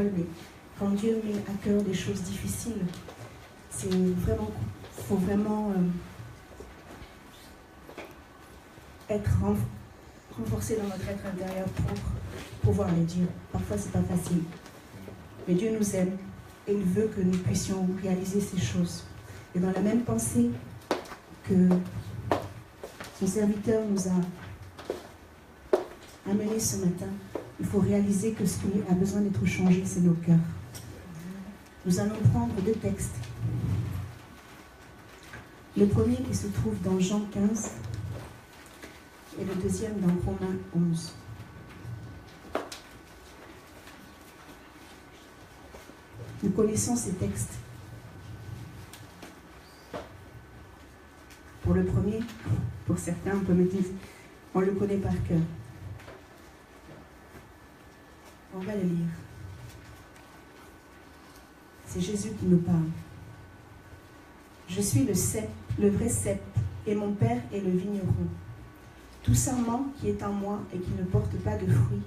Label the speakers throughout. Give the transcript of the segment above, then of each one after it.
Speaker 1: parole, mais quand Dieu met à cœur des choses difficiles, il faut vraiment être renforcé dans notre être intérieur pour pouvoir les dire. Parfois, c'est pas facile. Mais Dieu nous aime et il veut que nous puissions réaliser ces choses. Et dans la même pensée que son serviteur nous a amené ce matin, il faut réaliser que ce qui a besoin d'être changé, c'est nos cœurs. Nous allons prendre 2 textes. Le premier qui se trouve dans Jean 15 et le deuxième dans Romains 11. Nous connaissons ces textes. Pour le premier, pour certains, on peut me dire, on le connaît par cœur. On va le lire. C'est Jésus qui nous parle. Je suis le cep, le vrai cep, et mon Père est le vigneron. Tout sarment qui est en moi et qui ne porte pas de fruit,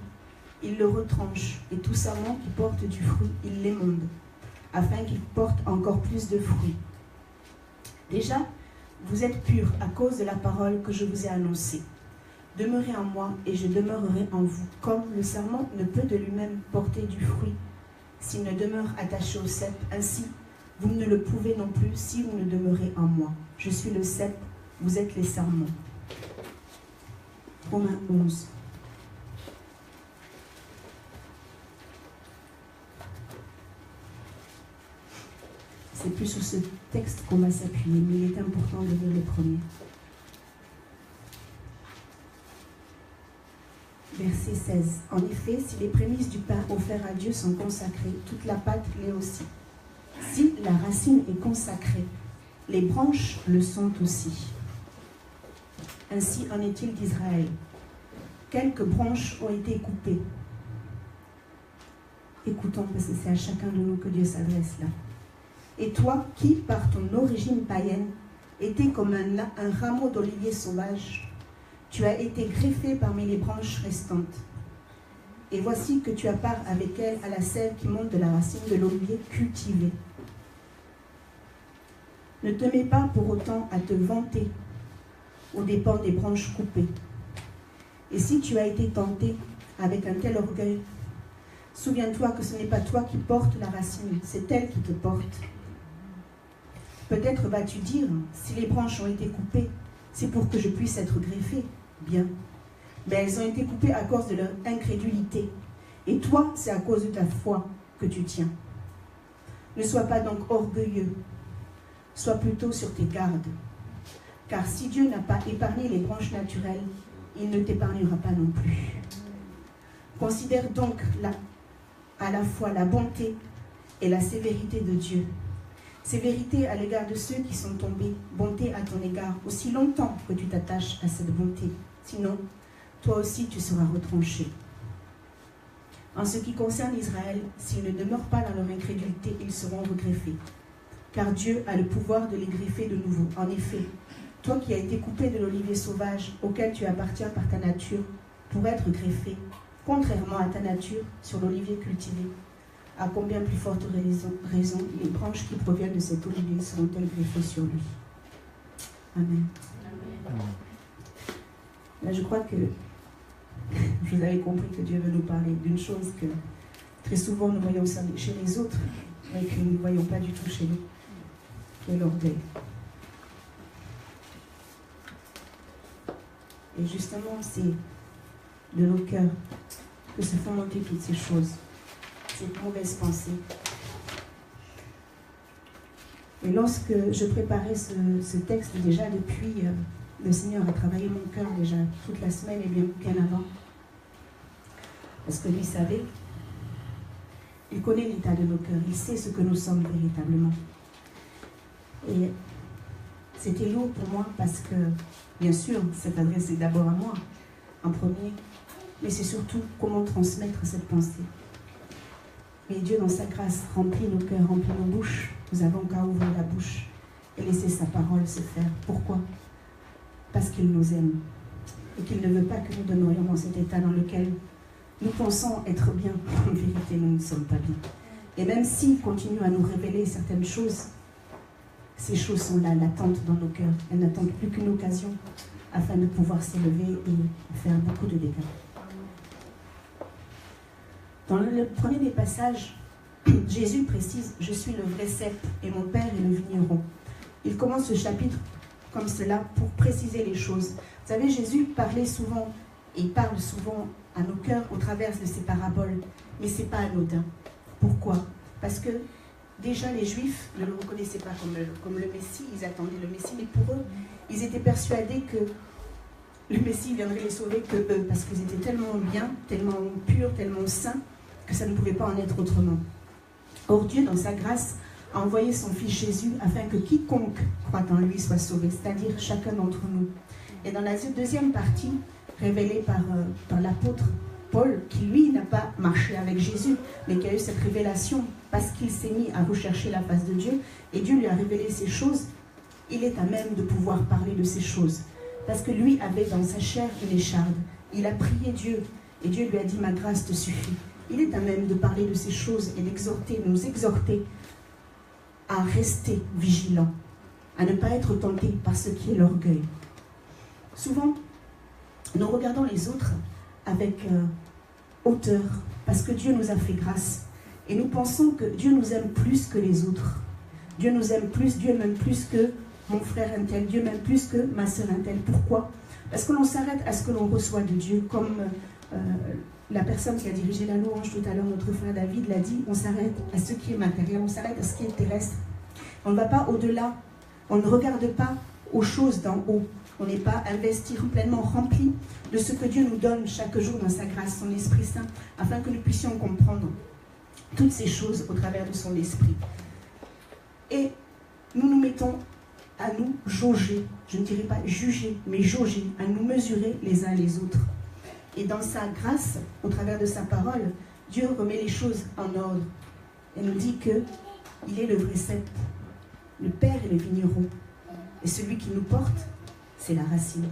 Speaker 1: il le retranche, et tout sarment qui porte du fruit, il l'émonde, afin qu'il porte encore plus de fruits. Déjà, vous êtes purs à cause de la parole que je vous ai annoncée. Demeurez en moi et je demeurerai en vous, comme le sarment ne peut de lui-même porter du fruit s'il ne demeure attaché au cep. Ainsi, vous ne le pouvez non plus si vous ne demeurez en moi. Je suis le cep, vous êtes les sarments. Romains 11. C'est plus sur ce texte qu'on va s'appuyer, mais il est important de lire le premier. Verset 16. En effet, si les prémices du pain offert à Dieu sont consacrées, toute la pâte l'est aussi. Si la racine est consacrée, les branches le sont aussi. Ainsi en est-il d'Israël. Quelques branches ont été coupées. Écoutons, parce que c'est à chacun de nous que Dieu s'adresse là. Et toi, qui, par ton origine païenne, étais comme un rameau d'olivier sauvage, tu as été greffé parmi les branches restantes. Et voici que tu as part avec elle à la sève qui monte de la racine de l'olivier cultivé. Ne te mets pas pour autant à te vanter aux dépens des branches coupées. Et si tu as été tenté avec un tel orgueil, souviens-toi que ce n'est pas toi qui portes la racine, c'est elle qui te porte. Peut-être vas-tu dire, si les branches ont été coupées, c'est pour que je puisse être greffé. Bien. Mais elles ont été coupées à cause de leur incrédulité. Et toi, c'est à cause de ta foi que tu tiens. Ne sois pas donc orgueilleux. Sois plutôt sur tes gardes. Car si Dieu n'a pas épargné les branches naturelles, il ne t'épargnera pas non plus. Considère donc à la fois la bonté et la sévérité de Dieu. Sévérité à l'égard de ceux qui sont tombés, bonté à ton égard, aussi longtemps que tu t'attaches à cette bonté. Sinon, toi aussi tu seras retranché. En ce qui concerne Israël, s'ils ne demeurent pas dans leur incrédulité, ils seront regreffés. Car Dieu a le pouvoir de les greffer de nouveau. En effet, toi qui as été coupé de l'olivier sauvage, auquel tu appartiens par ta nature, pour être greffé, contrairement à ta nature, sur l'olivier cultivé, à combien plus forte raison, les branches qui proviennent de cet olivier seront-elles greffées sur lui. Amen. Amen. Là, je crois que vous avez compris que Dieu veut nous parler d'une chose que très souvent nous voyons chez les autres, mais que nous ne voyons pas du tout chez nous, qui est l'orgueil. Et justement, c'est de nos cœurs que se font monter toutes ces choses, cette mauvaise pensée. Et lorsque je préparais ce texte, déjà depuis, le Seigneur a travaillé mon cœur déjà toute la semaine et bien avant. Parce que lui savait, il connaît l'état de nos cœurs, il sait ce que nous sommes véritablement. Et c'était lourd pour moi parce que, bien sûr, cette adresse est d'abord à moi, en premier, mais c'est surtout comment transmettre cette pensée. Mais Dieu, dans sa grâce, remplit nos cœurs, remplit nos bouches. Nous avons qu'à ouvrir la bouche et laisser sa parole se faire. Pourquoi ? Parce qu'il nous aime et qu'il ne veut pas que nous demeurions dans cet état dans lequel nous pensons être bien. En vérité, nous ne sommes pas bien. Et même s'il continue à nous révéler certaines choses, ces choses sont là, latentes dans nos cœurs. Elles n'attendent plus qu'une occasion afin de pouvoir s'élever et faire beaucoup de dégâts. Dans le premier des passages, Jésus précise « Je suis le vrai cep et mon Père est le vigneron ». Il commence ce chapitre comme cela pour préciser les choses. Vous savez, Jésus parlait souvent et parle souvent à nos cœurs au travers de ses paraboles, mais ce n'est pas anodin. Pourquoi? Parce que déjà les Juifs ne le reconnaissaient pas comme le Messie, ils attendaient le Messie, mais pour eux, ils étaient persuadés que le Messie viendrait les sauver que eux, parce qu'ils étaient tellement bien, tellement purs, tellement saints, que ça ne pouvait pas en être autrement. Or Dieu, dans sa grâce, a envoyé son Fils Jésus afin que quiconque croit en lui soit sauvé, c'est-à-dire chacun d'entre nous. Et dans la deuxième partie, révélée par l'apôtre Paul, qui lui n'a pas marché avec Jésus, mais qui a eu cette révélation parce qu'il s'est mis à rechercher la face de Dieu, et Dieu lui a révélé ces choses, il est à même de pouvoir parler de ces choses. Parce que lui avait dans sa chair une écharde. Il a prié Dieu, et Dieu lui a dit « Ma grâce te suffit ». Il est à même de parler de ces choses et d'exhorter, de nous exhorter à rester vigilants, à ne pas être tentés par ce qui est l'orgueil. Souvent, nous regardons les autres avec hauteur, parce que Dieu nous a fait grâce. Et nous pensons que Dieu nous aime plus que les autres. Dieu nous aime plus, Dieu m'aime plus que mon frère un tel, Dieu m'aime plus que ma sœur un tel. Pourquoi? Parce que l'on s'arrête à ce que l'on reçoit de Dieu, comme la personne qui a dirigé la louange tout à l'heure, notre frère David l'a dit, on s'arrête à ce qui est matériel, on s'arrête à ce qui est terrestre. On ne va pas au-delà, on ne regarde pas aux choses d'en haut. On n'est pas investi, pleinement rempli de ce que Dieu nous donne chaque jour dans sa grâce, son Esprit Saint, afin que nous puissions comprendre toutes ces choses au travers de son Esprit. Et nous nous mettons à nous jauger, je ne dirais pas juger, mais jauger, à nous mesurer les uns les autres. Et dans sa grâce, au travers de sa parole, Dieu remet les choses en ordre et nous dit qu'il est le vrai cep, le Père est le vigneron, et celui qui nous porte, c'est la racine.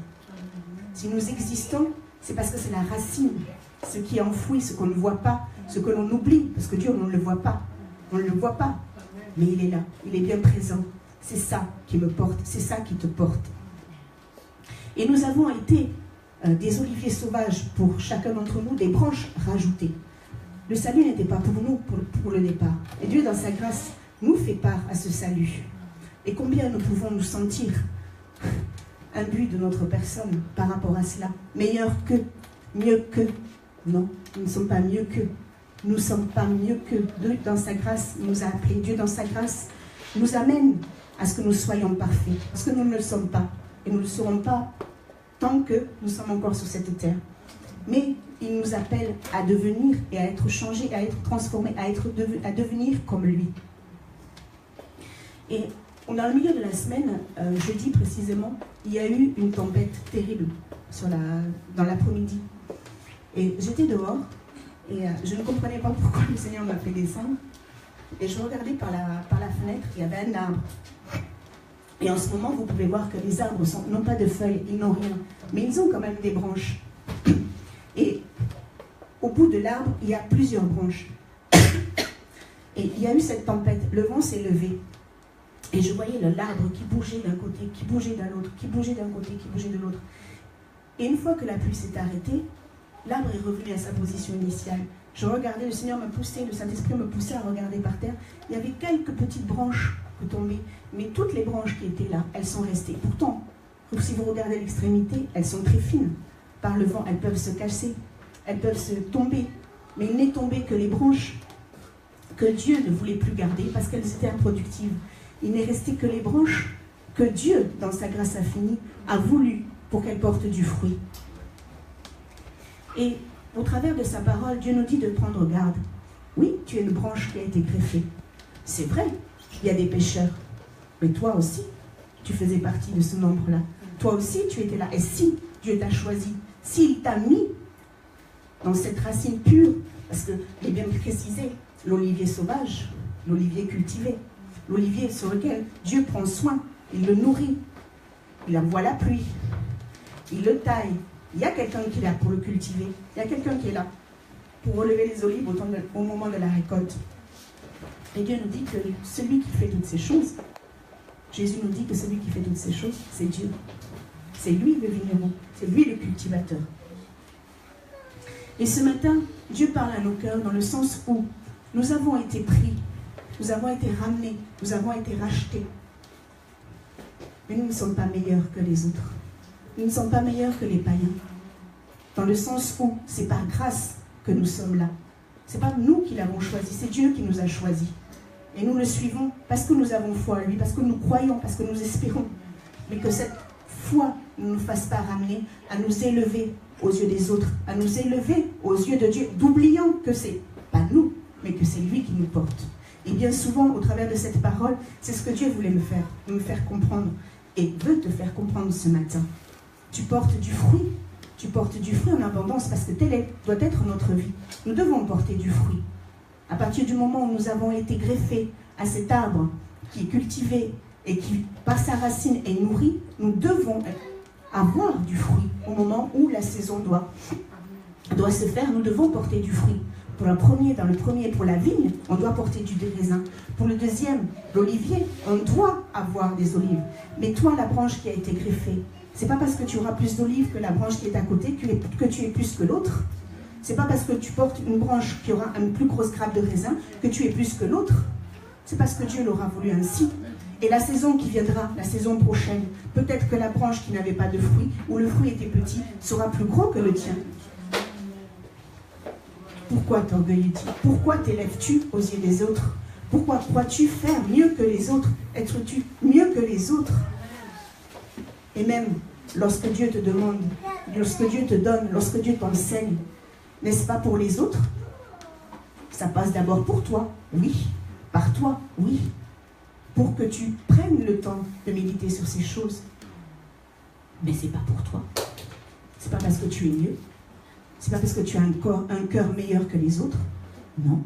Speaker 1: Si nous existons, c'est parce que c'est la racine, ce qui est enfoui, ce qu'on ne voit pas, ce que l'on oublie, parce que Dieu, on ne le voit pas. On ne le voit pas, mais il est là, il est bien présent. C'est ça qui me porte, c'est ça qui te porte. Et nous avons été des oliviers sauvages pour chacun d'entre nous, des branches rajoutées. Le salut n'était pas pour nous, pour le départ. Et Dieu, dans sa grâce, nous fait part à ce salut. Et combien nous pouvons nous sentir imbus de notre personne par rapport à cela, meilleur que, mieux que. Non, nous ne sommes pas mieux que. Nous ne sommes pas mieux que. Dieu, dans sa grâce, nous a appelés. Dieu, dans sa grâce, nous amène à ce que nous soyons parfaits. Parce que nous ne le sommes pas. Et nous ne le serons pas tant que nous sommes encore sur cette terre. Mais il nous appelle à devenir et à être changés, à être transformés, à devenir comme lui. Et dans le milieu de la semaine, jeudi précisément, il y a eu une tempête terrible dans l'après-midi. Et j'étais dehors et je ne comprenais pas pourquoi le Seigneur m'a fait descendre. Et je regardais par la fenêtre, il y avait un arbre. Et en ce moment, vous pouvez voir que les arbres n'ont pas de feuilles, ils n'ont rien. Mais ils ont quand même des branches. Et au bout de l'arbre, il y a plusieurs branches. Et il y a eu cette tempête, le vent s'est levé. Et je voyais l'arbre qui bougeait d'un côté, qui bougeait d'un autre, qui bougeait d'un côté, qui bougeait de l'autre. Et une fois que la pluie s'est arrêtée, l'arbre est revenu à sa position initiale. Je regardais, le Seigneur m'a poussé, le Saint-Esprit me poussait à regarder par terre. Il y avait quelques petites branches qui tombaient, mais toutes les branches qui étaient là, elles sont restées. Pourtant, si vous regardez l'extrémité, elles sont très fines. Par le vent, elles peuvent se casser, elles peuvent se tomber. Mais il n'est tombé que les branches que Dieu ne voulait plus garder parce qu'elles étaient improductives. Il n'est resté que les branches que Dieu, dans sa grâce infinie, a voulu pour qu'elles portent du fruit. Et au travers de sa parole, Dieu nous dit de prendre garde. Oui, tu es une branche qui a été greffée. C'est vrai, il y a des pécheurs. Mais toi aussi, tu faisais partie de ce nombre-là. Toi aussi, tu étais là. Et si Dieu t'a choisi, s'il t'a mis dans cette racine pure, parce que, il est bien précisé, l'olivier sauvage, l'olivier cultivé, l'olivier sur lequel Dieu prend soin, il le nourrit, il envoie la pluie, il le taille. Il y a quelqu'un qui est là pour le cultiver, il y a quelqu'un qui est là. pour relever les olives au moment de la récolte. Et Dieu nous dit que celui qui fait toutes ces choses, Jésus nous dit que celui qui fait toutes ces choses, c'est Dieu. C'est lui le vigneron, c'est lui le cultivateur. Et ce matin, Dieu parle à nos cœurs dans le sens où nous avons été pris, nous avons été ramenés, nous avons été rachetés. Mais nous ne sommes pas meilleurs que les autres. Nous ne sommes pas meilleurs que les païens. Dans le sens où c'est par grâce que nous sommes là. Ce n'est pas nous qui l'avons choisi, c'est Dieu qui nous a choisis. Et nous le suivons parce que nous avons foi en lui, parce que nous croyons, parce que nous espérons. Mais que cette foi ne nous fasse pas ramener à nous élever aux yeux des autres, à nous élever aux yeux de Dieu, d'oubliant que ce n'est pas nous, mais que c'est lui qui nous porte. Et bien souvent, au travers de cette parole, c'est ce que Dieu voulait me faire comprendre et veut te faire comprendre ce matin. Tu portes du fruit en abondance parce que telle doit être notre vie. Nous devons porter du fruit. À partir du moment où nous avons été greffés à cet arbre qui est cultivé et qui, par sa racine, est nourri, nous devons avoir du fruit au moment où la saison doit se faire. Nous devons porter du fruit. Dans le premier, pour la vigne, on doit porter du raisin. Pour le deuxième, l'olivier, on doit avoir des olives. Mais toi, la branche qui a été greffée, c'est pas parce que tu auras plus d'olives que la branche qui est à côté que tu es plus que l'autre. C'est pas parce que tu portes une branche qui aura une plus grosse grappe de raisin que tu es plus que l'autre. C'est parce que Dieu l'aura voulu ainsi. Et la saison qui viendra, la saison prochaine, peut-être que la branche qui n'avait pas de fruits, ou le fruit était petit, sera plus gros que le tien. Pourquoi t'orgueillis-tu? Pourquoi t'élèves-tu aux yeux des autres? Pourquoi crois-tu faire mieux que les autres? Être-tu mieux que les autres? Et même lorsque Dieu te demande, lorsque Dieu te donne, lorsque Dieu t'enseigne, n'est-ce pas pour les autres? Ça passe d'abord pour toi, oui. Par toi, oui. Pour que tu prennes le temps de méditer sur ces choses. Mais ce n'est pas pour toi. Ce n'est pas parce que tu es mieux. Ce n'est pas parce que tu as un cœur meilleur que les autres. Non.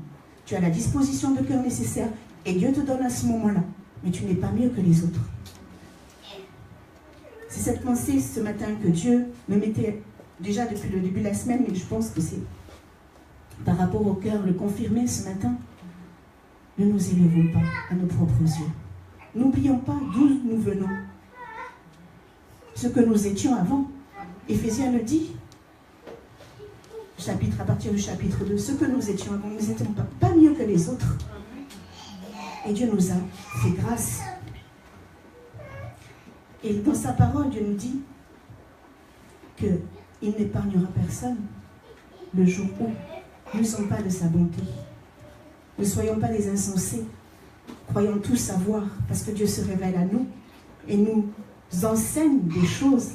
Speaker 1: Tu as la disposition de cœur nécessaire et Dieu te donne à ce moment-là. Mais tu n'es pas mieux que les autres. C'est cette pensée ce matin que Dieu me mettait déjà depuis le début de la semaine, mais je pense que c'est par rapport au cœur le confirmer ce matin. Ne nous élevons pas à nos propres yeux. N'oublions pas d'où nous venons. Ce que nous étions avant. Éphésiens le dit. À partir du chapitre 2. Ce que nous étions avant, nous n'étions pas mieux que les autres. Et Dieu nous a fait grâce. Et dans sa parole, Dieu nous dit qu'il n'épargnera personne le jour où nous ne sommes pas de sa bonté. Ne soyons pas des insensés. Croyons tout savoir, parce que Dieu se révèle à nous et nous enseigne des choses.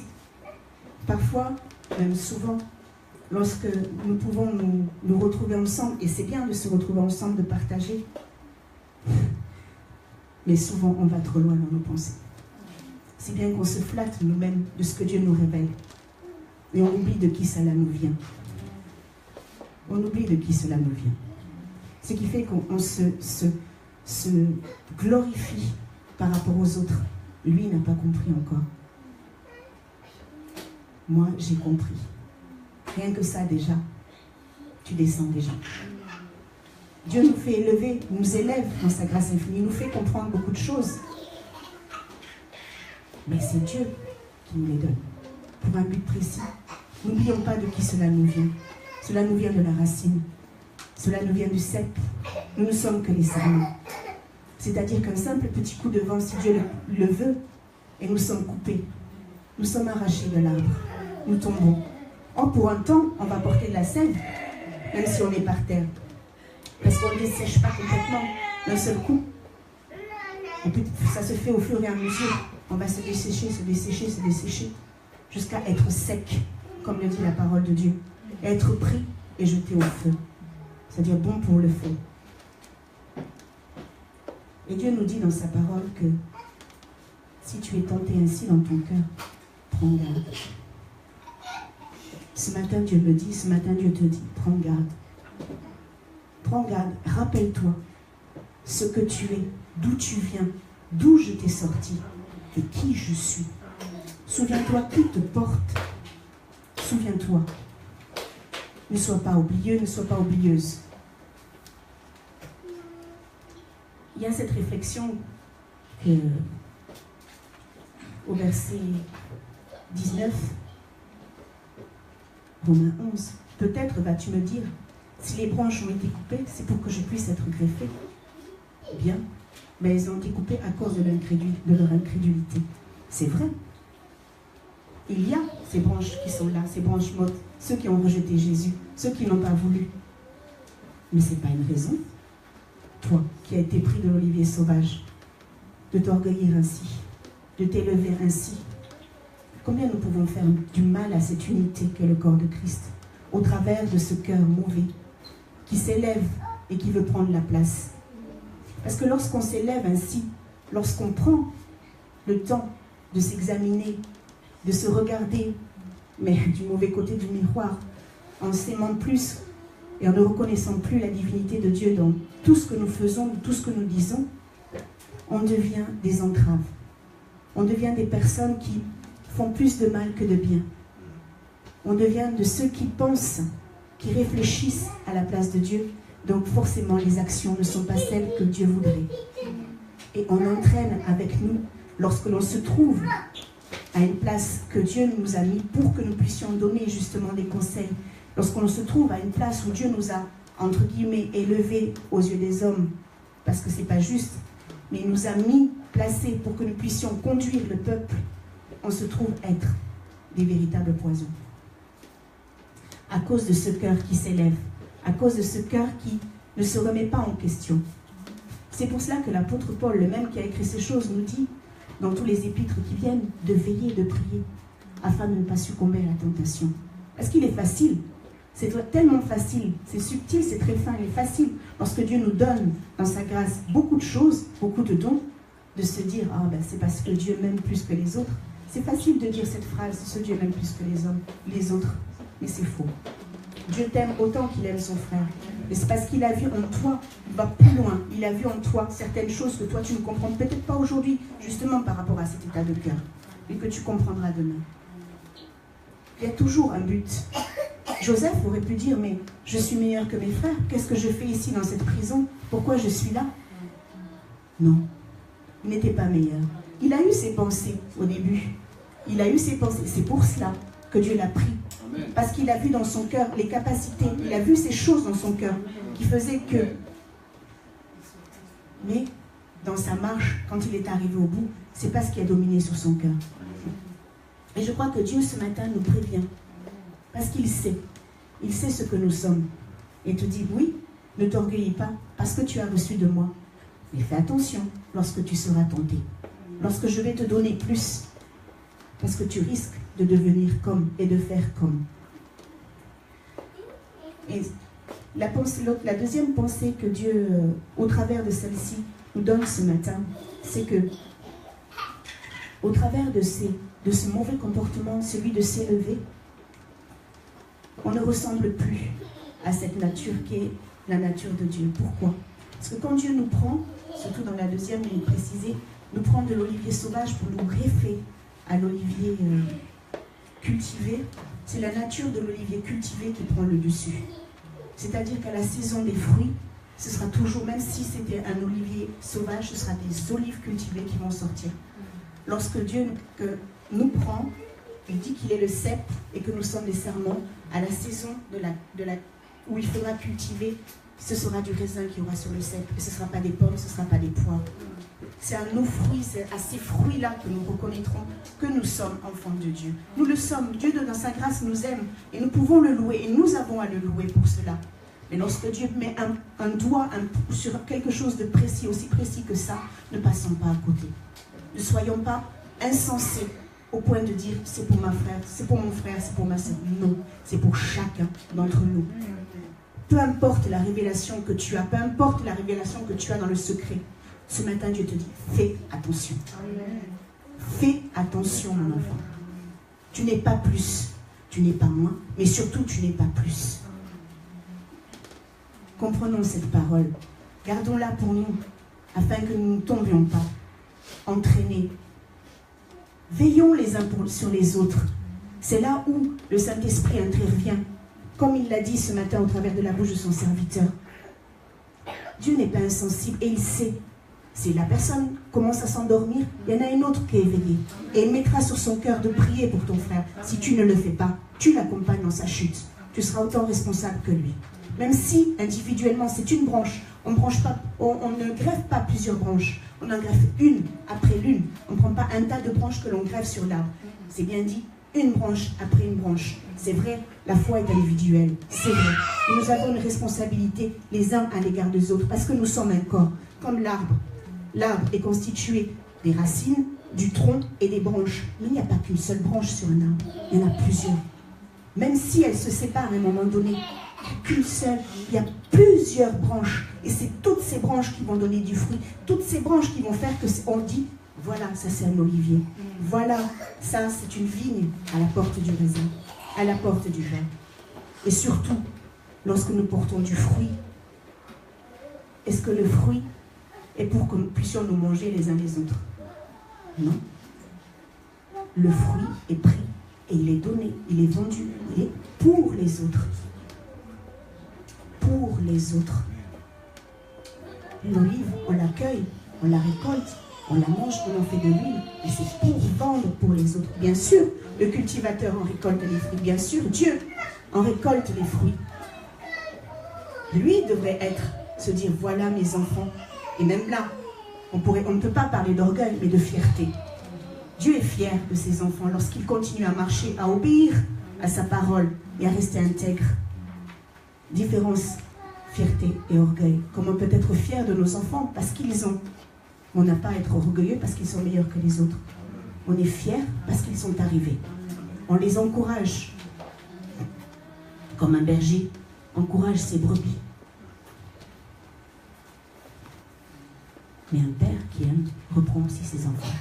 Speaker 1: Parfois, même souvent, lorsque nous pouvons nous retrouver ensemble, et c'est bien de se retrouver ensemble, de partager, mais souvent on va trop loin dans nos pensées. C'est bien qu'on se flatte nous-mêmes de ce que Dieu nous révèle. Et on oublie de qui cela nous vient. On oublie de qui cela nous vient. Ce qui fait qu'on se glorifie par rapport aux autres. Lui n'a pas compris encore. Moi, j'ai compris. Rien que ça déjà, tu descends déjà. Dieu nous fait élever, nous élève dans sa grâce infinie, nous fait comprendre beaucoup de choses. Mais c'est Dieu qui nous les donne, pour un but précis. N'oublions pas de qui cela nous vient. Cela nous vient de la racine. Cela nous vient du cep. Nous ne sommes que les sarments. C'est-à-dire qu'un simple petit coup de vent, si Dieu le veut, et nous sommes coupés. Nous sommes arrachés de l'arbre. Nous tombons. Or, pour un temps, on va porter de la sève, même si on est par terre. Parce qu'on ne dessèche pas complètement d'un seul coup. Et puis, ça se fait au fur et à mesure. On va se dessécher, jusqu'à être sec, comme le dit la parole de Dieu. Et être pris et jeté au feu. C'est-à-dire bon pour le feu. Et Dieu nous dit dans sa parole que si tu es tenté ainsi dans ton cœur, prends garde. Ce matin, Dieu me dit, ce matin, Dieu te dit, prends garde. Prends garde, rappelle-toi ce que tu es, d'où tu viens, d'où je t'ai sorti et qui je suis. Souviens-toi qui te porte. Souviens-toi. Ne sois pas oublieux, ne sois pas oublieuse. Il y a cette réflexion que, au verset 19, Romains 11, peut-être vas-tu me dire, si les branches ont été coupées, c'est pour que je puisse être greffée. Bien, mais elles ont été coupées à cause de leur incrédulité. C'est vrai. Il y a ces branches qui sont là, ces branches mortes, ceux qui ont rejeté Jésus, ceux qui n'ont pas voulu. Mais ce n'est pas une raison, toi qui as été pris de l'olivier sauvage, de t'orgueillir ainsi, de t'élever ainsi. Combien nous pouvons faire du mal à cette unité qu'est le corps de Christ, au travers de ce cœur mauvais, qui s'élève et qui veut prendre la place. Parce que lorsqu'on s'élève ainsi, lorsqu'on prend le temps de s'examiner, de se regarder, mais du mauvais côté du miroir, en s'aimant plus et en ne reconnaissant plus la divinité de Dieu dans tout ce que nous faisons, tout ce que nous disons, on devient des entraves. On devient des personnes qui font plus de mal que de bien. On devient de ceux qui pensent, qui réfléchissent à la place de Dieu. Donc forcément, les actions ne sont pas celles que Dieu voudrait. Et on entraîne avec nous, lorsque l'on se trouve à une place que Dieu nous a mis pour que nous puissions donner justement des conseils. Lorsqu'on se trouve à une place où Dieu nous a, entre guillemets, élevés aux yeux des hommes, parce que ce n'est pas juste, mais il nous a mis, placés pour que nous puissions conduire le peuple, on se trouve être des véritables poisons. À cause de ce cœur qui s'élève, à cause de ce cœur qui ne se remet pas en question. C'est pour cela que l'apôtre Paul, le même qui a écrit ces choses, nous dit, dans tous les épîtres qui viennent, de veiller, de prier, afin de ne pas succomber à la tentation. Parce qu'il est facile, c'est tellement facile, c'est subtil, c'est très fin, il est facile, lorsque Dieu nous donne, dans sa grâce, beaucoup de choses, beaucoup de dons, de se dire, ah ben c'est parce que Dieu m'aime plus que les autres. C'est facile de dire cette phrase, ce Dieu m'aime plus que les autres, mais c'est faux. Dieu t'aime autant qu'il aime son frère. Et c'est parce qu'il a vu en toi, il va plus loin, il a vu en toi certaines choses que toi tu ne comprends peut-être pas aujourd'hui, justement par rapport à cet état de cœur, mais que tu comprendras demain. Il y a toujours un but. Joseph aurait pu dire, mais je suis meilleur que mes frères, qu'est-ce que je fais ici dans cette prison? Pourquoi je suis là? Non, il n'était pas meilleur. Il a eu ses pensées au début. Il a eu ses pensées, c'est pour cela que Dieu l'a pris. Parce qu'il a vu dans son cœur les capacités, il a vu ces choses dans son cœur qui faisaient que... Mais dans sa marche, quand il est arrivé au bout, c'est pas ce qui a dominé sur son cœur. Et je crois que Dieu ce matin nous prévient. Parce qu'il sait ce que nous sommes. Et te dit, oui, ne t'orgueillis pas parce que tu as reçu de moi. Mais fais attention lorsque tu seras tenté. Lorsque je vais te donner plus. Parce que tu risques de devenir comme et de faire comme. Et la deuxième pensée que Dieu, au travers de celle-ci, nous donne ce matin, c'est que, au travers de ce mauvais comportement, celui de s'élever, on ne ressemble plus à cette nature qui est la nature de Dieu. Pourquoi? Parce que quand Dieu nous prend, surtout dans la deuxième, il est précisé, nous prend de l'olivier sauvage pour nous greffer à l'olivier cultivé, c'est la nature de l'olivier cultivé qui prend le dessus. C'est-à-dire qu'à la saison des fruits, ce sera toujours, même si c'était un olivier sauvage, ce sera des olives cultivées qui vont sortir. Lorsque Dieu nous prend, il dit qu'il est le cep et que nous sommes les serments, à la saison où il faudra cultiver, ce sera du raisin qui aura sur le cep. Et ce ne sera pas des pommes, ce ne sera pas des poires. C'est à nos fruits, c'est à ces fruits-là que nous reconnaîtrons que nous sommes enfants de Dieu. Nous le sommes. Dieu, dans sa grâce, nous aime. Et nous pouvons le louer. Et nous avons à le louer pour cela. Mais lorsque Dieu met un doigt sur quelque chose de précis, aussi précis que ça, ne passons pas à côté. Ne soyons pas insensés au point de dire c'est pour ma frère, c'est pour mon frère, c'est pour ma sœur. Non, c'est pour chacun d'entre nous. Peu importe la révélation que tu as, peu importe la révélation que tu as dans le secret, ce matin Dieu te dit, fais attention. Amen. Fais attention mon enfant. Tu n'es pas plus, tu n'es pas moins, mais surtout tu n'es pas plus. Comprenons cette parole, gardons-la pour nous, afin que nous ne tombions pas, entraînés. Veillons les uns sur les autres. C'est là où le Saint-Esprit intervient comme il l'a dit ce matin au travers de la bouche de son serviteur. Dieu n'est pas insensible et il sait. Si la personne commence à s'endormir, il y en a une autre qui est éveillée. Et il mettra sur son cœur de prier pour ton frère. Si tu ne le fais pas, tu l'accompagnes dans sa chute. Tu seras autant responsable que lui. Même si, individuellement, c'est une branche, on ne greffe pas plusieurs branches. On en greffe une après l'une. On ne prend pas un tas de branches que l'on greffe sur l'arbre. C'est bien dit, une branche après une branche. C'est vrai, la foi est individuelle. C'est vrai. Et nous avons une responsabilité les uns à l'égard des autres parce que nous sommes un corps, comme l'arbre. L'arbre est constitué des racines, du tronc et des branches. Mais il n'y a pas qu'une seule branche sur un arbre. Il y en a plusieurs. Même si elles se séparent à un moment donné, qu'une seule, il y a plusieurs branches. Et c'est toutes ces branches qui vont donner du fruit. Toutes ces branches qui vont faire que on dit, voilà, ça c'est un olivier. Voilà, ça c'est une vigne à la porte du raisin, à la porte du vin. Et surtout, lorsque nous portons du fruit, est-ce que le fruit est pour que nous puissions nous manger les uns les autres? Non. Le fruit est pris et il est donné, il est vendu, il est pour les autres. Pour les autres. L'olive, on l'accueille, on la récolte, on la mange, on en fait de l'huile, et c'est pour vendre pour les autres. Bien sûr, le cultivateur en récolte les fruits, bien sûr, Dieu en récolte les fruits. Lui devrait se dire, voilà mes enfants. Et même là, on ne peut pas parler d'orgueil, mais de fierté. Dieu est fier de ses enfants lorsqu'ils continuent à marcher, à obéir à sa parole et à rester intègres. Différence, fierté et orgueil. Comme on peut être fier de nos enfants parce qu'ils ont. On n'a pas à être orgueilleux parce qu'ils sont meilleurs que les autres. On est fier parce qu'ils sont arrivés. On les encourage. Comme un berger encourage ses brebis. Mais un père qui aime reprend aussi ses enfants.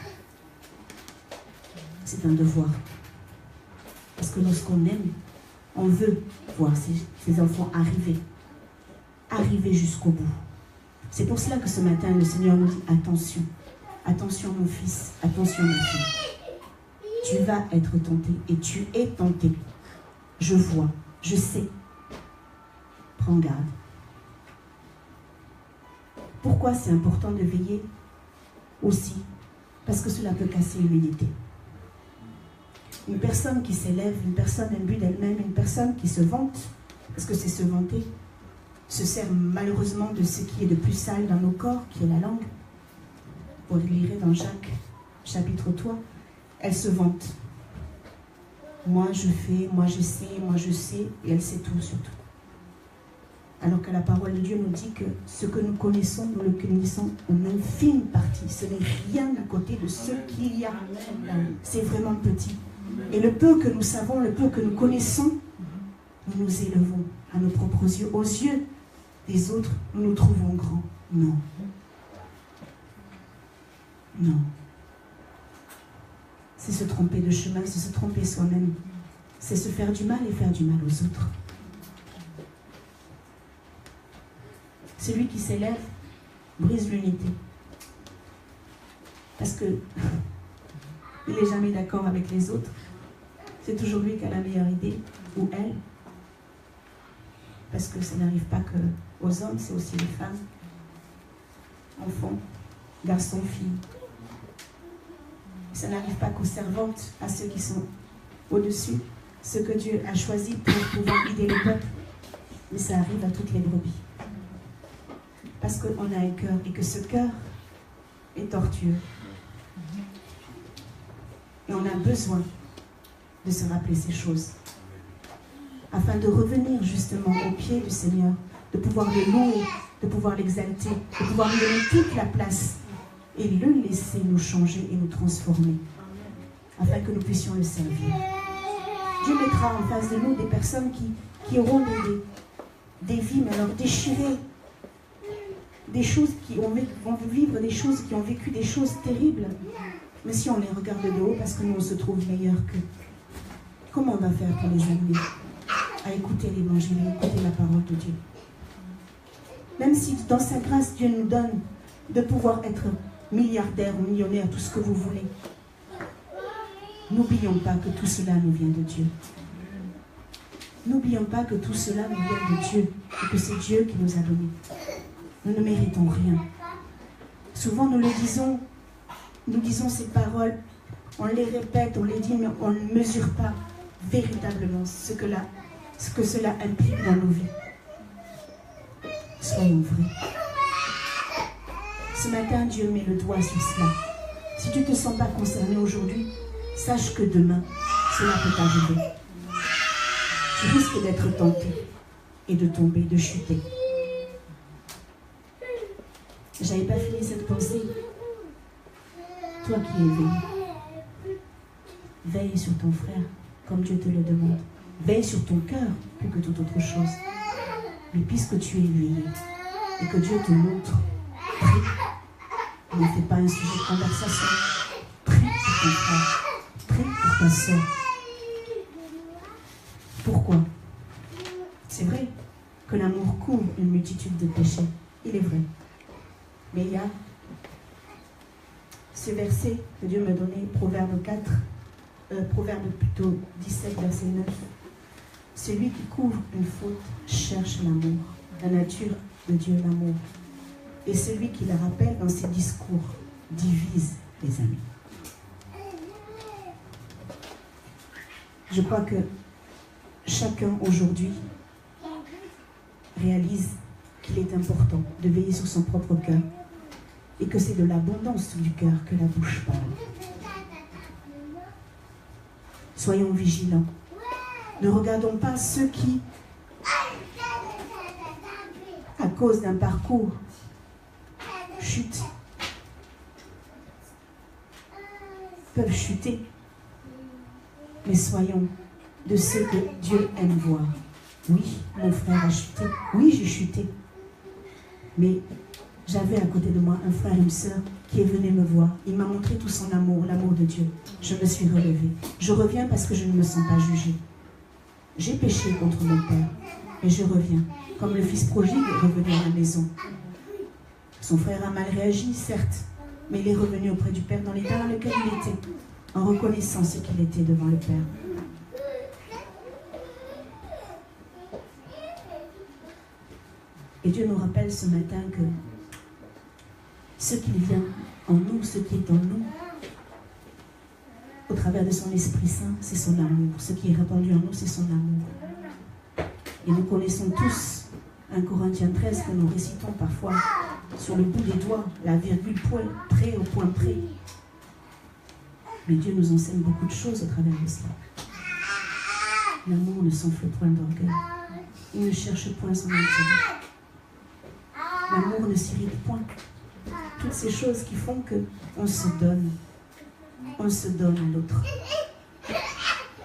Speaker 1: C'est un devoir. Parce que lorsqu'on aime, on veut voir ses enfants arriver jusqu'au bout. C'est pour cela que ce matin, le Seigneur nous dit, attention, attention mon fils, attention ma fille. Tu vas être tenté et tu es tenté. Je vois, je sais. Prends garde. Pourquoi c'est important de veiller aussi? Parce que cela peut casser l'unité. Une personne qui s'élève, une personne imbue d'elle-même, une personne qui se vante, parce que c'est se vanter, se sert malheureusement de ce qui est de plus sale dans nos corps, qui est la langue. Vous le lirez dans Jacques, chapitre 3, elle se vante. Moi je fais, moi je sais, et elle sait tout surtout. Alors que la parole de Dieu nous dit que ce que nous connaissons, nous le connaissons en infime partie. Ce n'est rien à côté de ce qu'il y a. C'est vraiment petit. Et le peu que nous savons, le peu que nous connaissons, nous nous élevons à nos propres yeux. Aux yeux des autres, nous nous trouvons grands. Non. Non. C'est se tromper de chemin, c'est se tromper soi-même. C'est se faire du mal et faire du mal aux autres. Celui qui s'élève brise l'unité. Parce que il n'est jamais d'accord avec les autres. C'est toujours lui qui a la meilleure idée, ou elle. Parce que ça n'arrive pas qu'aux hommes, c'est aussi les femmes, enfants, garçons, filles. Ça n'arrive pas qu'aux servantes, à ceux qui sont au-dessus, ceux que Dieu a choisis pour pouvoir guider le peuple. Mais ça arrive à toutes les brebis. Parce qu'on a un cœur et que ce cœur est tortueux. Et on a besoin de se rappeler ces choses. Afin de revenir justement au pied du Seigneur, de pouvoir le louer, de pouvoir l'exalter, de pouvoir lui donner toute la place et le laisser nous changer et nous transformer. Afin que nous puissions le servir. Dieu mettra en face de nous des personnes qui auront des vies, mais alors déchirées. Des choses vont vivre des choses, qui ont vécu des choses terribles. Mais si on les regarde de haut, parce que nous on se trouve meilleurs qu'eux, comment on va faire pour les amener à écouter l'évangile, à écouter la parole de Dieu? Même si dans sa grâce, Dieu nous donne de pouvoir être milliardaire ou millionnaire, tout ce que vous voulez, n'oublions pas que tout cela nous vient de Dieu. N'oublions pas que tout cela nous vient de Dieu et que c'est Dieu qui nous a donné. Nous ne méritons rien. Souvent nous disons ces paroles, on les répète, on les dit, mais on ne mesure pas véritablement ce que cela implique dans nos vies. Soyons vrais. Ce matin, Dieu met le doigt sur cela. Si tu ne te sens pas concerné aujourd'hui, sache que demain, cela peut t'arriver. Tu risques d'être tenté et de tomber, de chuter. J'avais pas fini cette pensée. Toi qui es éveillé, veille sur ton frère comme Dieu te le demande. Veille sur ton cœur plus que toute autre chose. Mais puisque tu es éveillé et que Dieu te montre, prie. Ne fais pas un sujet de conversation. Prie pour ton frère. Prie pour ta soeur. Pourquoi? C'est vrai que l'amour couvre une multitude de péchés. Il est vrai. Mais il y a ce verset que Dieu m'a donné, Proverbe 17, verset 9. Celui qui couvre une faute cherche l'amour. La nature de Dieu, l'amour. Et celui qui la rappelle dans ses discours divise les amis. Je crois que chacun aujourd'hui réalise qu'il est important de veiller sur son propre cœur et que c'est de l'abondance du cœur que la bouche parle. Soyons vigilants. Ne regardons pas ceux qui, à cause d'un parcours, chutent, peuvent chuter, mais soyons de ceux que Dieu aime voir. Oui, mon frère a chuté. Oui, j'ai chuté. Mais j'avais à côté de moi un frère et une sœur qui est venu me voir. Il m'a montré tout son amour, l'amour de Dieu. Je me suis relevée. Je reviens parce que je ne me sens pas jugée. J'ai péché contre mon père, mais je reviens. Comme le fils prodigue est revenu à la maison. Son frère a mal réagi, certes, mais il est revenu auprès du père dans l'état dans lequel il était, en reconnaissant ce qu'il était devant le père. Et Dieu nous rappelle ce matin que ce qu'il vient en nous, ce qui est en nous, au travers de son Esprit Saint, c'est son amour. Ce qui est répandu en nous, c'est son amour. Et nous connaissons tous 1 Corinthiens 13 que nous récitons parfois sur le bout des doigts, la virgule près au point près. Mais Dieu nous enseigne beaucoup de choses au travers de cela. L'amour ne s'enfle point d'orgueil. Il ne cherche point son intérêt. L'amour ne s'irrite point. Toutes ces choses qui font qu'on se donne. On se donne à l'autre.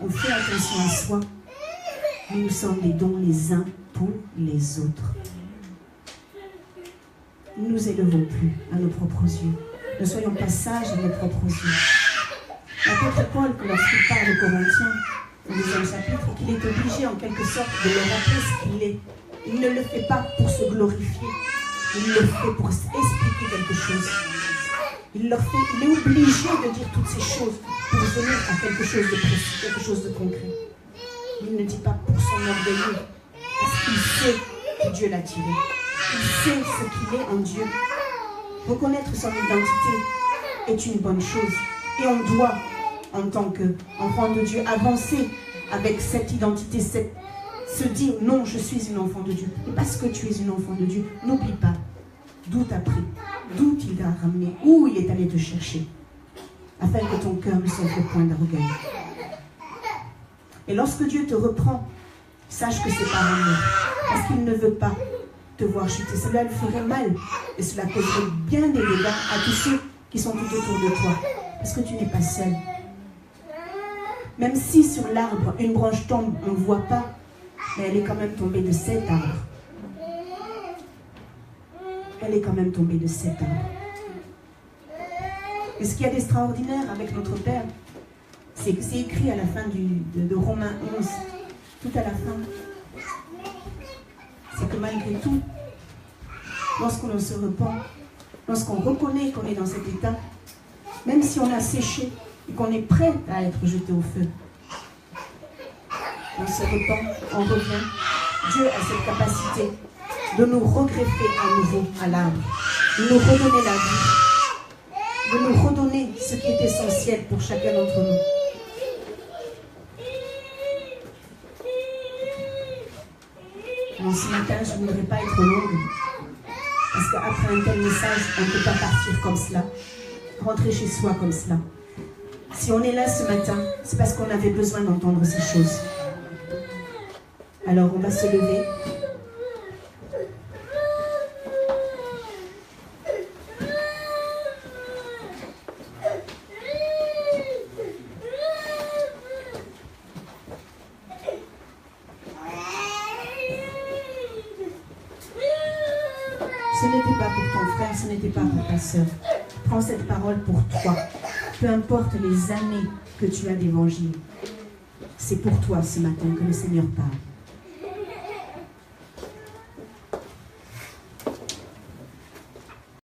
Speaker 1: On fait attention à soi. Mais nous sommes des dons les uns pour les autres. Ne nous élevons plus à nos propres yeux. Ne soyons pas sages à nos propres yeux. L'apôtre Paul, lorsqu'il parle aux Corinthiens, au 10e chapitre, qu'il est obligé en quelque sorte de leur rappeler ce qu'il est. Il ne le fait pas pour se glorifier. Il le fait pour expliquer quelque chose. Il est obligé de dire toutes ces choses pour venir à quelque chose de précis, quelque chose de concret. Il ne dit pas pour son orgueil, parce qu'il sait que Dieu l'a tiré. Il sait ce qu'il est en Dieu. Reconnaître son identité est une bonne chose. Et on doit, en tant qu'enfant de Dieu, avancer avec cette identité, se dire non, je suis une enfant de Dieu. Et parce que tu es une enfant de Dieu, n'oublie pas d'où t'as pris, d'où il t'a ramené, où il est allé te chercher, afin que ton cœur ne s'enfle point d'orgueil. Et lorsque Dieu te reprend, sache que c'est par amour, parce qu'il ne veut pas te voir chuter. Cela lui ferait mal, et cela causerait bien des dégâts à tous ceux qui sont tout autour de toi, parce que tu n'es pas seul. Même si sur l'arbre, une branche tombe, on ne voit pas, mais elle est quand même tombée de cet arbre. Elle est quand même tombée de cet arbre. Et ce qu'il y a d'extraordinaire avec notre Père, c'est que c'est écrit à la fin de Romains 11, tout à la fin, c'est que malgré tout, lorsqu'on se repent, lorsqu'on reconnaît qu'on est dans cet état, même si on a séché et qu'on est prêt à être jeté au feu, on se repent, on revient. Dieu a cette capacité de nous regreffer à nouveau à l'arbre, de nous redonner la vie, de nous redonner ce qui est essentiel pour chacun d'entre nous. Bon, ce matin, je ne voudrais pas être longue, parce qu'après un tel message, on ne peut pas partir comme cela, rentrer chez soi comme cela. Si on est là ce matin, c'est parce qu'on avait besoin d'entendre ces choses. Alors, on va se lever. Ce n'était pas pour ton frère, ce n'était pas pour ta sœur. Prends cette parole pour toi. Peu importe les années que tu as d'évangile. C'est pour toi ce matin que le Seigneur parle.